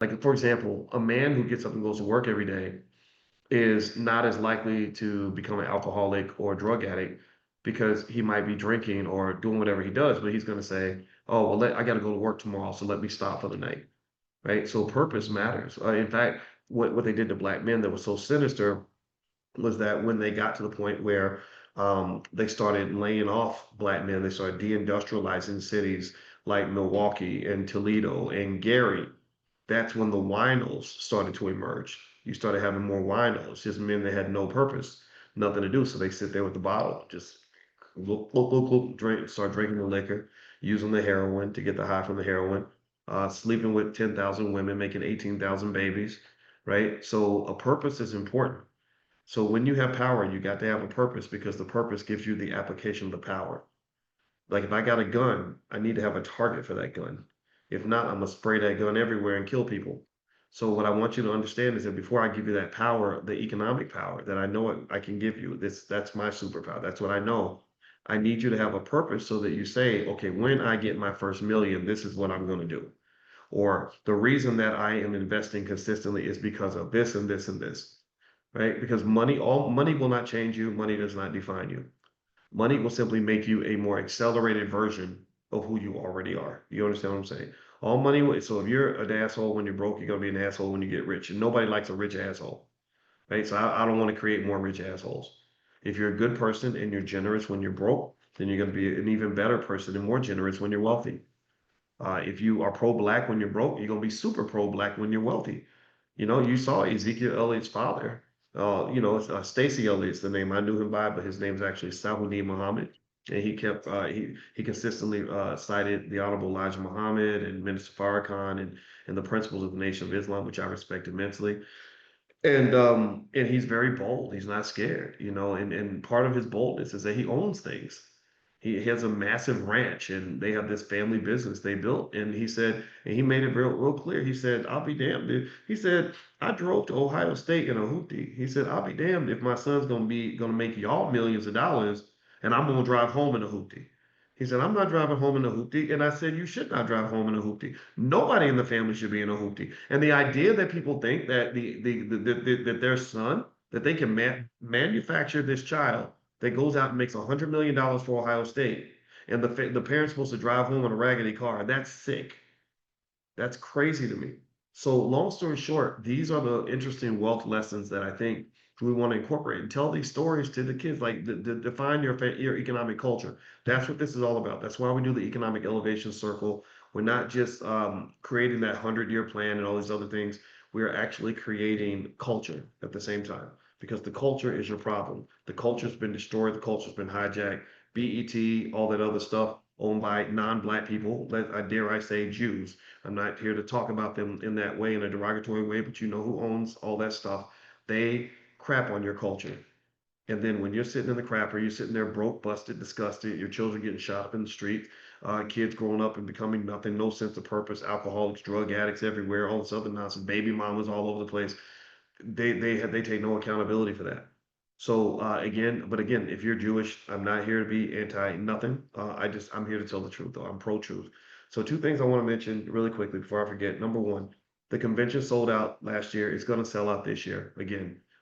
Like, for example, a man who gets up and goes to work every day is not as likely to become an alcoholic or a drug addict because he might be drinking or doing whatever he does, but he's going to say, "Oh, well, I got to go to work tomorrow, so let me stop for the night." Right? So purpose matters. In fact, what they did to black men that was so sinister was that when they got to the point where they started laying off black men, they started deindustrializing cities like Milwaukee and Toledo and Gary. That's when the winos started to emerge. You started having more winos, just men that had no purpose, nothing to do. So they sit there with the bottle, just look, drink, start drinking the liquor, using the heroin to get the high from the heroin, sleeping with 10,000 women, making 18,000 babies, right? So a purpose is important. So when you have power, you got to have a purpose because the purpose gives you the application of the power. Like if I got a gun, I need to have a target for that gun. If not, I'm gonna spray that gun everywhere and kill people. So what I want you to understand is that before I give you that power, the economic power that I know I can give you, that's my superpower. That's what I know. I need you to have a purpose so that you say, okay, when I get my first million, this is what I'm going to do. Or the reason that I am investing consistently is because of this and this and this, right? Because all money will not change you. Money does not define you. Money will simply make you a more accelerated version of who you already are. You understand what I'm saying? All money will, so if you're an asshole when you're broke, you're gonna be an asshole when you get rich. And nobody likes a rich asshole, right? So I don't want to create more rich assholes. If you're a good person and you're generous when you're broke, then you're gonna be an even better person and more generous when you're wealthy. If you are pro-black when you're broke, you're gonna be super pro-black when you're wealthy. You know, you saw Ezekiel Elliott's father. Stacey Elliott's the name I knew him by, but his name is actually Salhuddin Muhammad. And he consistently cited the Honorable Elijah Muhammad and Minister Farrakhan and the principles of the Nation of Islam, which I respect immensely. And he's very bold. He's not scared, you know, and part of his boldness is that he owns things. He has a massive ranch and they have this family business they built. And he said, and he made it real clear. He said, I'll be damned. He said, I drove to Ohio State in a hoopty. He said, I'll be damned if my son's gonna make y'all millions of dollars and I'm gonna drive home in a hoopty. He said, I'm not driving home in a hoopty. And I said, you should not drive home in a hoopty. Nobody in the family should be in a hoopty. And the idea that people think that that their son, that they can manufacture this child that goes out and makes $100 million for Ohio State, and the parent's supposed to drive home in a raggedy car. That's sick. That's crazy to me. So, long story short, these are the interesting wealth lessons that I think we want to incorporate and tell these stories to the kids. Like, define your economic culture. That's what this is all about. That's why we do the economic elevation circle. We're not just creating that 100-year plan and all these other things. We're actually creating culture at the same time because the culture is your problem. The culture's been destroyed. The culture's been hijacked. BET, all that other stuff owned by non-black people. I dare I say Jews. I'm not here to talk about them in that way, in a derogatory way, but you know who owns all that stuff. They crap on your culture. And then when you're sitting in the crapper, you're sitting there broke, busted, disgusted, your children getting shot up in the street, kids growing up and becoming nothing, no sense of purpose, alcoholics, drug addicts everywhere, all this other nonsense, baby mamas all over the place. They take no accountability for that. So again, if you're Jewish, I'm not here to be anti nothing. I'm here to tell the truth, though. I'm pro truth. So two things I want to mention really quickly before I forget. Number one, the convention sold out last year. It's going to sell out this year again.